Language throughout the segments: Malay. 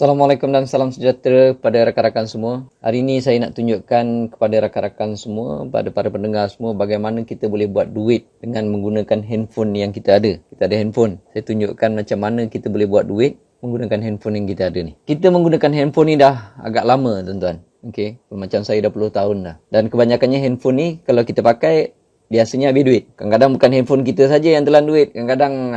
Assalamualaikum dan salam sejahtera kepada rakan-rakan semua. Hari ini saya nak tunjukkan kepada rakan-rakan semua, pada para pendengar semua, bagaimana kita boleh buat duit dengan menggunakan handphone yang kita ada. Kita ada handphone. Saya tunjukkan macam mana kita boleh buat duit menggunakan handphone yang kita ada ni. Kita menggunakan handphone ni dah agak lama, tuan-tuan. Okey, macam saya dah 10 tahun dah. Dan kebanyakannya handphone ni kalau kita pakai biasanya habis duit. Kadang-kadang bukan handphone kita saja yang telan duit. Kadang-kadang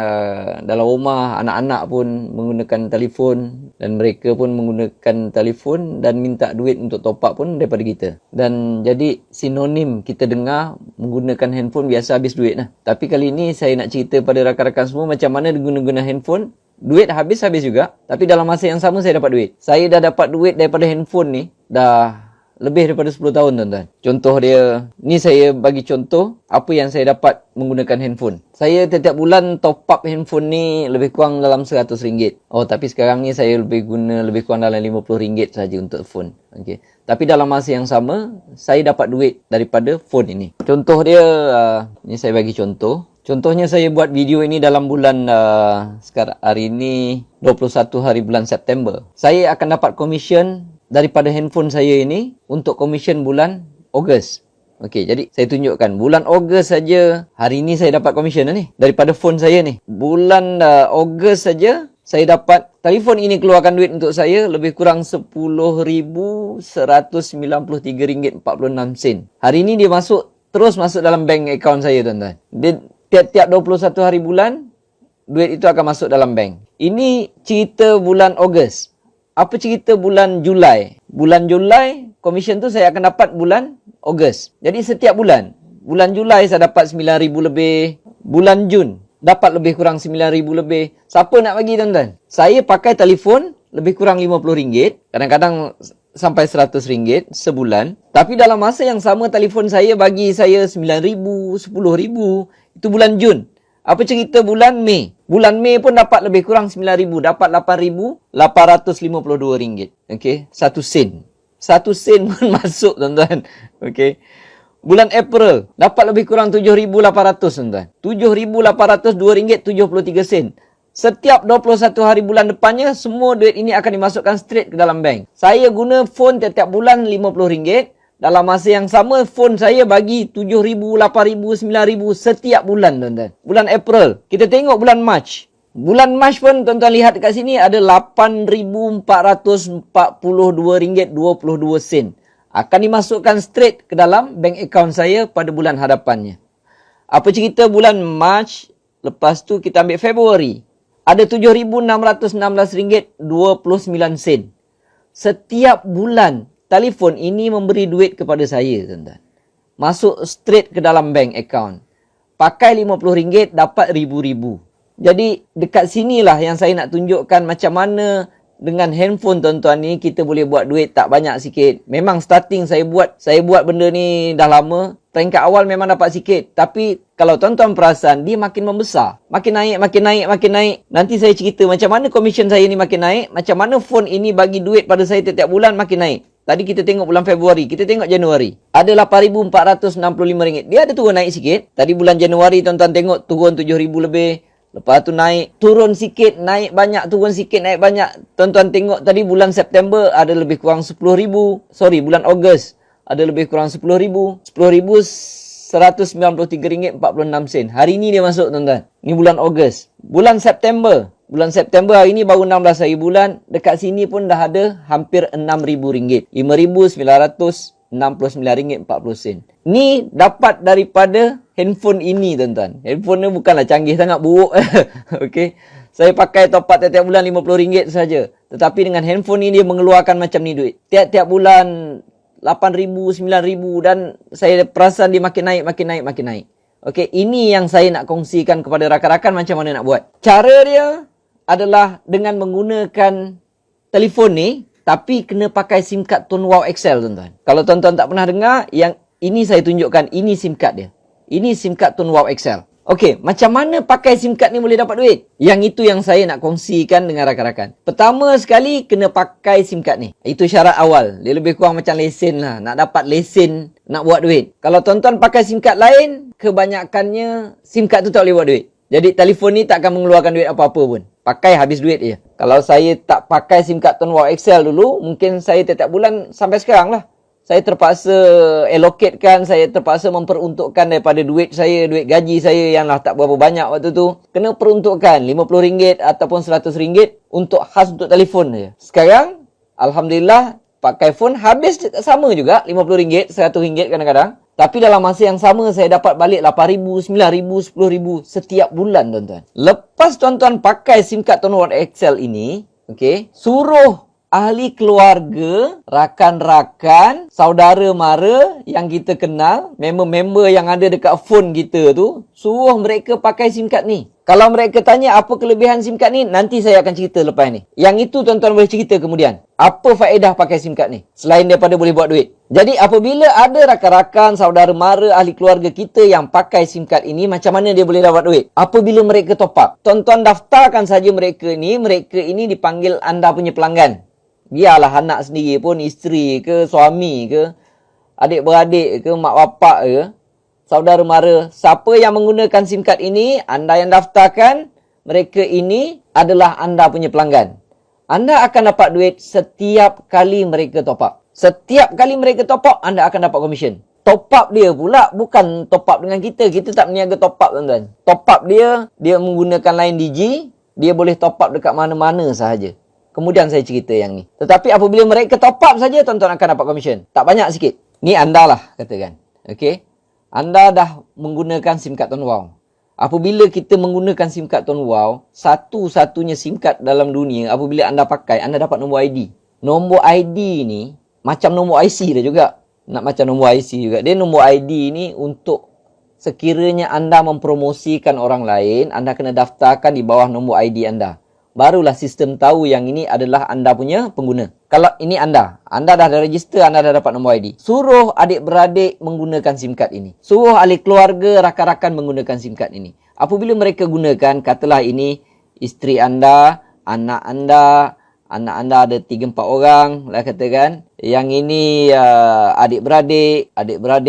dalam rumah anak-anak pun menggunakan telefon dan mereka pun menggunakan telefon dan minta duit untuk top up pun daripada kita. Dan jadi sinonim kita dengar menggunakan handphone biasa habis duit lah. Tapi kali ini saya nak cerita pada rakan-rakan semua macam mana guna-guna handphone. Duit habis-habis juga. Tapi dalam masa yang sama saya dapat duit. Saya dah dapat duit daripada handphone ni dah lebih daripada 10 tahun, tuan-tuan. Contoh dia, ni saya bagi contoh apa yang saya dapat menggunakan handphone. Saya setiap bulan top up handphone ni lebih kurang dalam RM100. Oh, tapi sekarang ni saya lebih kurang dalam RM50 saja untuk phone. Okey. Tapi dalam masa yang sama, saya dapat duit daripada phone ini. Contoh dia, ni saya bagi contoh. Contohnya saya buat video ini dalam bulan sekarang hari ini 21 hari bulan September. Saya akan dapat komisen daripada handphone saya ini untuk komisen bulan Ogos. Okey, jadi saya tunjukkan. Bulan Ogos saja, hari ini saya dapat komisen ni daripada phone saya ni. Bulan Ogos saja saya dapat, telefon ini keluarkan duit untuk saya lebih kurang RM10,193.46. Hari ini dia terus masuk dalam bank account saya, tuan-tuan. Dia tiap-tiap 21 hari bulan duit itu akan masuk dalam bank. Ini cerita bulan Ogos. Apa cerita bulan Julai? Bulan Julai, komisen tu saya akan dapat bulan Ogos. Jadi setiap bulan. Bulan Julai saya dapat RM9,000 lebih. Bulan Jun dapat lebih kurang RM9,000 lebih. Siapa nak bagi, tuan-tuan? Saya pakai telefon lebih kurang RM50. Kadang-kadang sampai RM100 sebulan. Tapi dalam masa yang sama telefon saya bagi saya RM9,000, RM10,000. Itu bulan Jun. Apa cerita bulan Mei? Bulan Mei pun dapat lebih kurang RM9,000. Dapat RM8,852. Okey, 1 sen. 1 sen pun masuk, tuan-tuan. Okey. Bulan April dapat lebih kurang RM7,800, tuan-tuan. RM7,800, RM2.73. Setiap 21 hari bulan depannya, semua duit ini akan dimasukkan straight ke dalam bank. Saya guna phone tiap-tiap bulan RM50. Dalam masa yang sama, phone saya bagi RM7,000, RM8,000, RM9,000 setiap bulan, tuan-tuan. Bulan April. Kita tengok bulan Mac. Bulan Mac pun, tuan-tuan lihat dekat sini, ada RM8,442.22. Akan dimasukkan straight ke dalam bank account saya pada bulan hadapannya. Apa cerita bulan Mac? Lepas tu kita ambil Februari. Ada RM7,616.29. Setiap bulan, telefon ini memberi duit kepada saya, tuan-tuan. Masuk straight ke dalam bank account. Pakai RM50, dapat ribu-ribu. Jadi, dekat sinilah yang saya nak tunjukkan macam mana dengan handphone, tuan-tuan, ni kita boleh buat duit tak banyak sikit. Memang starting saya buat benda ni dah lama. Peringkat awal memang dapat sikit. Tapi kalau tuan-tuan perasan, dia makin membesar. Makin naik. Nanti saya cerita macam mana komisen saya ni makin naik. Macam mana phone ini bagi duit pada saya setiap bulan makin naik. Tadi kita tengok bulan Februari. Kita tengok Januari. Ada RM8,465. Dia ada turun naik sikit. Tadi bulan Januari tuan-tuan tengok turun RM7,000 lebih. Lepas tu naik. Turun sikit, naik banyak. Turun sikit, naik banyak. Tuan-tuan tengok tadi bulan September ada lebih kurang RM10,000. Sorry, bulan Ogos ada lebih kurang RM10,000. RM10,193.46. Hari ni dia masuk, tuan-tuan. Ni bulan Ogos. Bulan September. Bulan September hari ni baru 16 hari bulan. Dekat sini pun dah ada hampir RM6,000. RM5,969.40. Ni dapat daripada handphone ini, tuan-tuan. Handphone ni bukanlah canggih sangat, buruk. Okey. Saya pakai top up tiap-tiap bulan RM50 saja. Tetapi dengan handphone ni dia mengeluarkan macam ni duit. Tiap-tiap bulan RM8,000, RM9,000 dan saya perasan dia makin naik. Okey, ini yang saya nak kongsikan kepada rakan-rakan macam mana nak buat. Cara dia adalah dengan menggunakan telefon ni, tapi kena pakai SIM card Tone Wow XL, tuan-tuan. Kalau tuan-tuan tak pernah dengar, yang ini saya tunjukkan, ini SIM card dia. Ini SIM card Tone Wow XL. Okey, macam mana pakai SIM card ni boleh dapat duit? Yang itu yang saya nak kongsikan dengan rakan-rakan. Pertama sekali, kena pakai SIM card ni. Itu syarat awal. Dia lebih kurang macam lesen lah. Nak dapat lesen, nak buat duit. Kalau tuan-tuan pakai SIM card lain, kebanyakannya SIM card tu tak boleh buat duit. Jadi telefon ni tak akan mengeluarkan duit apa-apa pun. Pakai habis duit je. Kalau saya tak pakai SIM card Tone Wow XL dulu, mungkin saya tiap bulan sampai sekarang lah. Saya terpaksa allocatekan, saya terpaksa memperuntukkan daripada duit saya, duit gaji saya yang lah tak berapa banyak waktu tu. Kena peruntukkan RM50 ataupun RM100 untuk khas untuk telefon saja. Sekarang, Alhamdulillah, pakai phone habis sama juga, RM50, RM100 kadang-kadang. Tapi dalam masa yang sama, saya dapat balik RM8,000, RM9,000, RM10,000 setiap bulan, tuan-tuan. Lepas tuan-tuan pakai SIM card Tone Wow XL ini, okay, suruh ahli keluarga, rakan-rakan, saudara mara yang kita kenal, member-member yang ada dekat phone kita tu, suruh mereka pakai SIM card ni. Kalau mereka tanya apa kelebihan SIM card ni, nanti saya akan cerita lepas ni. Yang itu tuan-tuan boleh cerita kemudian. Apa faedah pakai SIM card ni? Selain daripada boleh buat duit. Jadi apabila ada rakan-rakan, saudara mara, ahli keluarga kita yang pakai SIM card ini, macam mana dia boleh dapat duit? Apabila mereka top up. Tuan-tuan daftarkan saja mereka ini dipanggil anda punya pelanggan. Biarlah anak sendiri pun, isteri ke, suami ke, adik-beradik ke, mak bapak ke, saudara mara. Siapa yang menggunakan SIM card ini, anda yang daftarkan, mereka ini adalah anda punya pelanggan. Anda akan dapat duit setiap kali mereka top up. Setiap kali mereka top up, anda akan dapat komisen. Top up dia pula bukan top up dengan kita. Kita tak berniaga top up, tuan-tuan. Top up dia menggunakan line Digi, dia boleh top up dekat mana-mana sahaja. Kemudian saya cerita yang ni. Tetapi apabila mereka top up saja, tuan-tuan akan dapat komisen. Tak banyak sikit. Ni anda lah, katakan. Okey. Anda dah menggunakan SIM card Tone Wow. Apabila kita menggunakan SIM card Tone Wow, satu-satunya SIM card dalam dunia, apabila anda pakai, anda dapat nombor ID. Nombor ID ni, macam nombor IC dia juga. Nak macam nombor IC juga. Dia nombor ID ni untuk sekiranya anda mempromosikan orang lain, anda kena daftarkan di bawah nombor ID anda. Barulah sistem tahu yang ini adalah anda punya pengguna. Kalau ini anda dah register, anda dah dapat nombor ID. Suruh adik-beradik menggunakan SIM card ini. Suruh ahli keluarga, rakan-rakan menggunakan SIM card ini. Apabila mereka gunakan, katalah ini isteri anda, anak anda ada 3-4 orang, lah katakan. Yang ini adik-beradik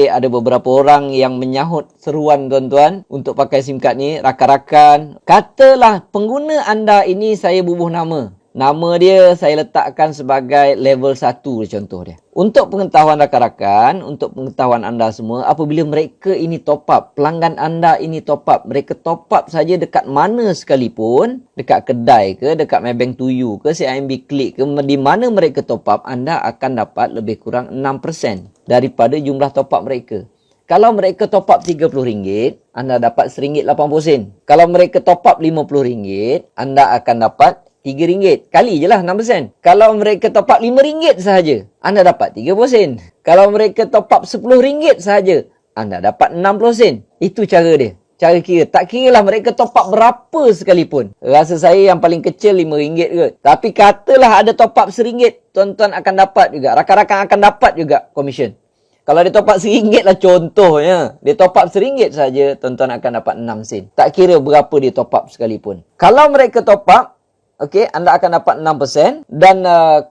ada beberapa orang yang menyahut seruan tuan-tuan untuk pakai SIM card ni, rakan-rakan. Katalah pengguna anda ini saya bubuh nama. Nama dia saya letakkan sebagai level 1 contoh dia. Untuk pengetahuan rakan-rakan, untuk pengetahuan anda semua, apabila mereka ini top up, pelanggan anda ini top up, mereka top up saja dekat mana sekalipun, dekat kedai ke, dekat Maybank to You ke, CIMB Click ke, di mana mereka top up, anda akan dapat lebih kurang 6% daripada jumlah top up mereka. Kalau mereka top up RM30, anda dapat RM1.80. Kalau mereka top up RM50, anda akan dapat RM3. Kali je lah 6%. Kalau mereka top up RM5 sahaja, anda dapat 30%. Kalau mereka top up RM10 sahaja, anda dapat 60%. Itu cara dia. Cara kira. Tak kira lah mereka top up berapa sekalipun. Rasa saya yang paling kecil RM5 ke. Tapi katalah ada top up RM1, tuan-tuan akan dapat juga. Rakan-rakan akan dapat juga komisen. Kalau dia top up RM1 lah contohnya. Dia top up RM1 saja, tuan-tuan akan dapat 6 sen. Tak kira berapa dia top up sekalipun. Kalau mereka top up, okey, anda akan dapat 6% dan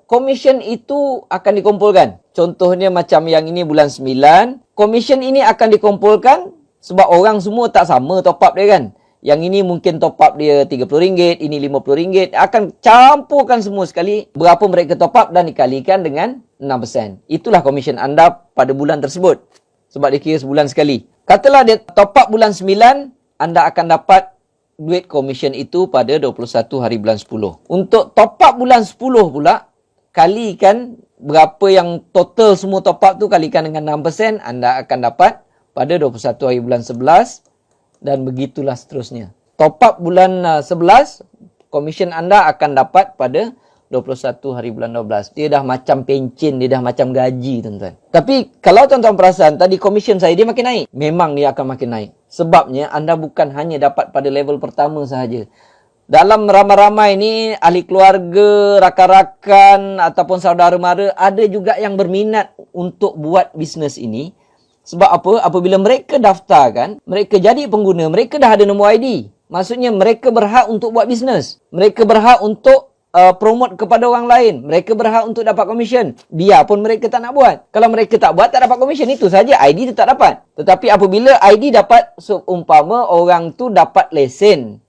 komisen itu akan dikumpulkan. Contohnya macam yang ini bulan 9, komisen ini akan dikumpulkan sebab orang semua tak sama top up dia kan. Yang ini mungkin top up dia RM30, ini RM50. Akan campurkan semua sekali berapa mereka top up dan dikalikan dengan 6%. Itulah komisen anda pada bulan tersebut. Sebab dia kira sebulan sekali. Katalah dia top up bulan 9, anda akan dapat duit komisen itu pada 21 hari bulan 10. Untuk top up bulan 10 pula, kalikan berapa yang total semua top up tu, kalikan dengan 6%, anda akan dapat pada 21 hari bulan 11 dan begitulah seterusnya. Top up bulan 11, komisen anda akan dapat pada 21 hari bulan 12. Dia dah macam pencen, dia dah macam gaji, tuan-tuan. Tapi kalau tuan-tuan perasan, tadi komisen saya dia makin naik. Memang dia akan makin naik. Sebabnya anda bukan hanya dapat pada level pertama sahaja. Dalam ramai-ramai ni, ahli keluarga, rakan-rakan ataupun saudara mara, ada juga yang berminat untuk buat bisnes ini. Sebab apa? Apabila mereka daftarkan, mereka jadi pengguna, mereka dah ada nombor ID. Maksudnya mereka berhak untuk buat bisnes. Mereka berhak untuk promote kepada orang lain. Mereka berhak untuk dapat komisen. Biarpun mereka tak nak buat. Kalau mereka tak buat, tak dapat komisen. Itu saja. ID tu tak dapat. Tetapi apabila ID dapat, seumpama orang tu dapat lesen.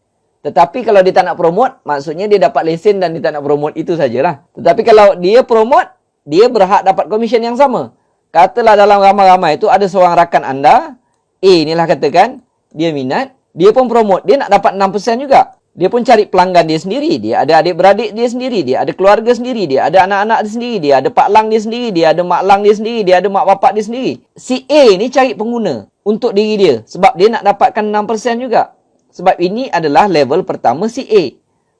Tetapi kalau dia tak nak promote, maksudnya dia dapat lesen dan dia tak nak promote, itu sajalah. Tetapi kalau dia promote, dia berhak dapat komisen yang sama. Katalah dalam ramai-ramai itu ada seorang rakan anda, A inilah katakan, dia minat, dia pun promote, dia nak dapat 6% juga. Dia pun cari pelanggan dia sendiri, dia ada adik-beradik dia sendiri, dia ada keluarga sendiri, dia ada anak-anak dia sendiri, dia ada pak lang dia sendiri, dia ada mak lang dia sendiri, dia ada mak bapak dia sendiri. Si A ni cari pengguna untuk diri dia sebab dia nak dapatkan 6% juga. Sebab ini adalah level pertama si A.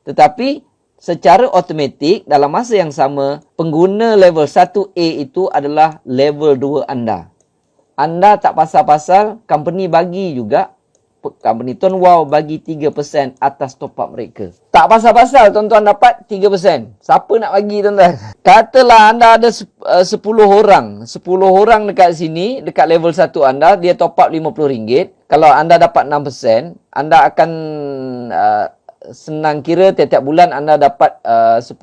Tetapi secara automatik dalam masa yang sama, pengguna level 1A itu adalah level 2 anda. Anda tak pasal-pasal, company bagi juga, company Tuan Wow bagi 3% atas top up mereka. Tak pasal-pasal tuan-tuan dapat 3%. Siapa nak bagi tuan-tuan? Katalah anda ada 10 orang. 10 orang dekat sini, dekat level 1 anda, dia top up RM50. Kalau anda dapat 6%, anda akan senang kira tiap-tiap bulan anda dapat 10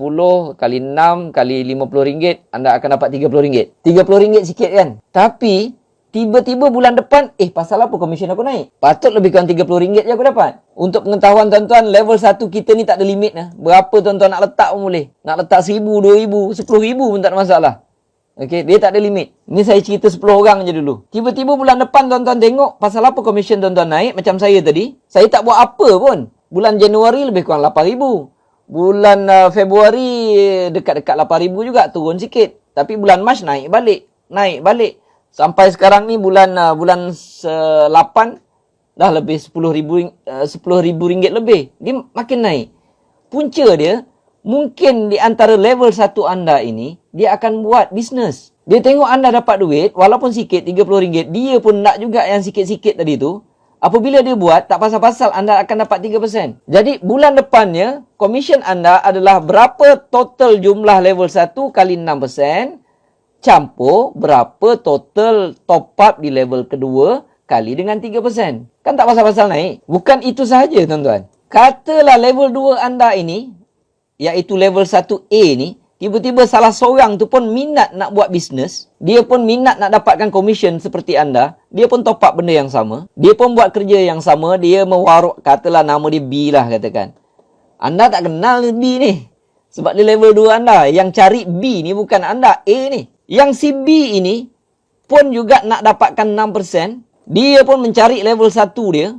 kali 6 kali RM50, anda akan dapat RM30. RM30 sikit kan? Tapi tiba-tiba bulan depan, pasal apa komisen aku naik? Patut lebih kurang RM30 je aku dapat. Untuk pengetahuan tuan-tuan, level 1 kita ni tak ada limit lah. Berapa tuan-tuan nak letak pun boleh. Nak letak RM1,000, RM2,000, RM10,000 pun tak ada masalah. Okey, dia tak ada limit. Ni saya cerita 10 orang je dulu. Tiba-tiba bulan depan tuan-tuan tengok pasal apa komisen tuan-tuan naik macam saya tadi. Saya tak buat apa pun. Bulan Januari lebih kurang RM8,000. Bulan Februari dekat-dekat RM8,000 juga, turun sikit. Tapi bulan Mac naik balik. Sampai sekarang ni bulan 8 dah lebih RM10,000 lebih. Dia makin naik. Punca dia, mungkin di antara level 1 anda ini, dia akan buat bisnes. Dia tengok anda dapat duit, walaupun sikit, RM30, dia pun nak juga yang sikit-sikit tadi tu. Apabila dia buat, tak pasal-pasal anda akan dapat 3%. Jadi, bulan depannya, komisen anda adalah berapa total jumlah level 1 kali 6%, campur berapa total top up di level kedua kali dengan 3%. Kan tak pasal-pasal naik. Bukan itu sahaja tuan-tuan. Katalah level 2 anda ini, iaitu level 1A ni, tiba-tiba salah seorang tu pun minat nak buat bisnes. Dia pun minat nak dapatkan komisen seperti anda. Dia pun top up benda yang sama. Dia pun buat kerja yang sama. Dia mewaruk, katalah nama dia B lah katakan. Anda tak kenal B ni. Sebab dia level 2 anda. Yang cari B ni bukan anda, A ni. Yang si B ini pun juga nak dapatkan 6%. Dia pun mencari level 1 dia.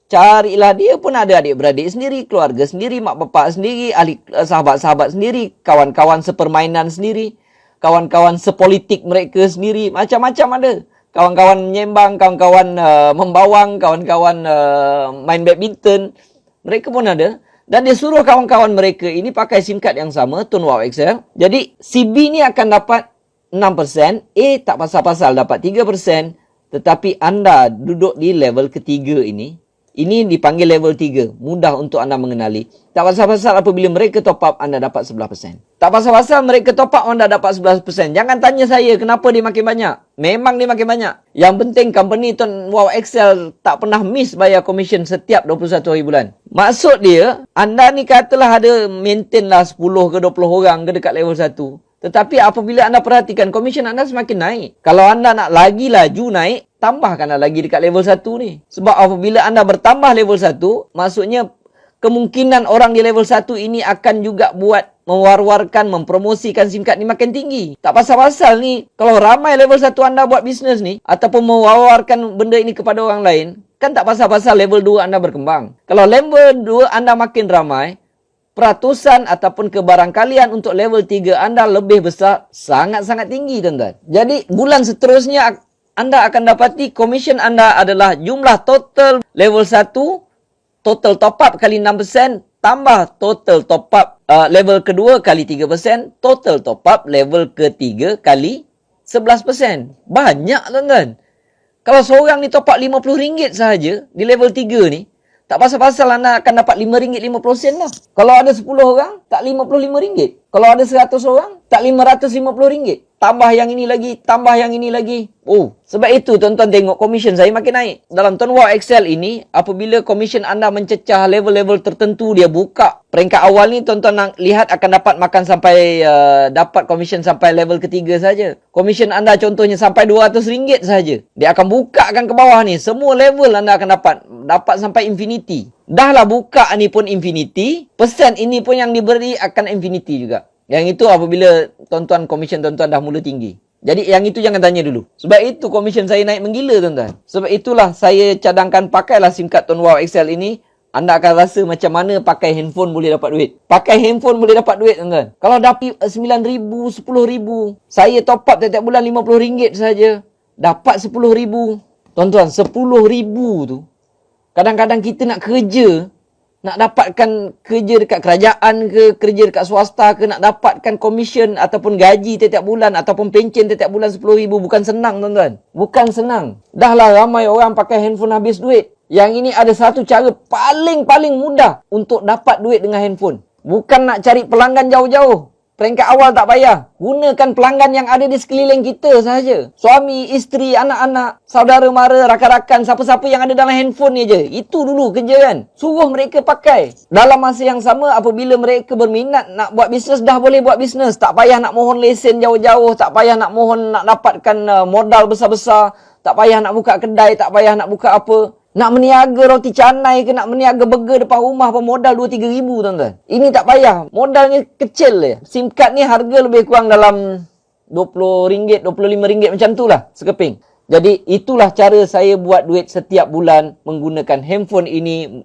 Carilah, dia pun ada adik-beradik sendiri, keluarga sendiri, mak bapak sendiri, ahli sahabat-sahabat sendiri, kawan-kawan sepermainan sendiri, kawan-kawan sepolitik mereka sendiri, macam-macam ada. Kawan-kawan menyembang, kawan-kawan membawang, kawan-kawan main badminton, mereka pun ada. Dan dia suruh kawan-kawan mereka ini pakai SIM card yang sama, Tuan Wow XL. Jadi, si B ni akan dapat 6%, A tak pasal-pasal dapat 3%, tetapi anda duduk di level ketiga ini. Ini dipanggil level 3. Mudah untuk anda mengenali. Tak pasal-pasal apabila mereka top up, anda dapat 11%. Tak pasal-pasal mereka top up, anda dapat 11%. Jangan tanya saya kenapa dia makin banyak. Memang dia makin banyak. Yang penting company Tuan Wow XL tak pernah miss bayar komisen setiap 21 hari bulan. Maksud dia, anda ni katalah ada maintain lah 10 ke 20 orang ke dekat level 1. Tetapi apabila anda perhatikan, komisen anda semakin naik. Kalau anda nak lagi laju naik, tambahkanlah lagi dekat level 1 ni. Sebab apabila anda bertambah level 1, maksudnya kemungkinan orang di level 1 ini akan juga buat mewar-warkan, mempromosikan SIM card ni makin tinggi. Tak pasal-pasal ni, kalau ramai level 1 anda buat bisnes ni, ataupun mewar-warkan benda ini kepada orang lain, kan tak pasal-pasal level 2 anda berkembang. Kalau level 2 anda makin ramai, peratusan ataupun kebarangkalian untuk level 3 anda lebih besar, sangat-sangat tinggi tuan-tuan. Jadi bulan seterusnya anda akan dapati komisen anda adalah jumlah total level 1, total top up kali 6%, tambah total top up level kedua kali 3%, total top up level ketiga kali 11%. Banyak tuan-tuan. Kalau seorang ni top up RM50 sahaja di level 3 ni, tak pasal-pasal anda akan dapat RM5.50 lah. Kalau ada 10 orang, tak RM55. Kalau ada 100 orang, Tak RM550. Tambah yang ini lagi, tambah yang ini lagi. Oh, sebab itu tuan-tuan tengok komisen saya makin naik. Dalam Tuan Wow Excel ini, apabila komisen anda mencecah level-level tertentu, dia buka. Peringkat awal ni tuan-tuan nak lihat akan dapat makan sampai, dapat komisen sampai level ketiga saja. Komisen anda contohnya sampai RM200 saja. Dia akan bukakan ke bawah ni. Semua level anda akan dapat. Dapat sampai infinity. Dahlah buka ni pun infinity. Persen ini pun yang diberi akan infinity juga. Yang itu apabila tuan-tuan komisen tuan-tuan dah mula tinggi. Jadi yang itu jangan tanya dulu. Sebab itu komisen saya naik menggila tuan-tuan. Sebab itulah saya cadangkan pakailah SIM card Tuan Wow Excel ini. Anda akan rasa macam mana pakai handphone boleh dapat duit. Pakai handphone boleh dapat duit tuan-tuan. Kalau dapat RM9,000, RM10,000. Saya top up tiap-tiap bulan RM50 saja. Dapat RM10,000. Tuan-tuan, RM10,000 tu. Kadang-kadang kita nak kerja. Nak dapatkan kerja dekat kerajaan ke, kerja dekat swasta ke, nak dapatkan komisen ataupun gaji tiap-tiap bulan ataupun pencen tiap-tiap bulan RM10,000. Bukan senang tuan-tuan. Bukan senang. Dahlah ramai orang pakai handphone habis duit. Yang ini ada satu cara paling mudah untuk dapat duit dengan handphone. Bukan nak cari pelanggan jauh-jauh. Peringkat awal tak payah. Gunakan pelanggan yang ada di sekeliling kita sahaja. Suami, isteri, anak-anak, saudara mara, rakan-rakan, siapa-siapa yang ada dalam handphone ni je. Itu dulu kerja kan. Suruh mereka pakai. Dalam masa yang sama, apabila mereka berminat nak buat bisnes, dah boleh buat bisnes. Tak payah nak mohon lesen jauh-jauh. Tak payah nak mohon nak dapatkan modal besar-besar. Tak payah nak buka kedai. Tak payah nak buka apa. Nak meniaga roti canai ke, nak meniaga burger depan rumah pun modal RM2-3,000 tuan-tuan. Ini tak payah. Modalnya kecil je. SIM card ni harga lebih kurang dalam RM20, RM25 macam tu lah sekeping. Jadi itulah cara saya buat duit setiap bulan menggunakan handphone ini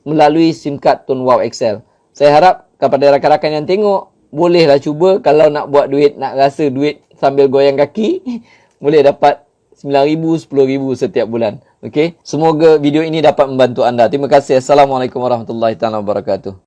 melalui SIM card Tuan Wow Excel. Saya harap kepada rakan-rakan yang tengok, bolehlah cuba kalau nak buat duit, nak rasa duit sambil goyang kaki, boleh dapat RM9,000, RM10,000 setiap bulan. Okey, semoga video ini dapat membantu anda. Terima kasih. Assalamualaikum warahmatullahi wabarakatuh.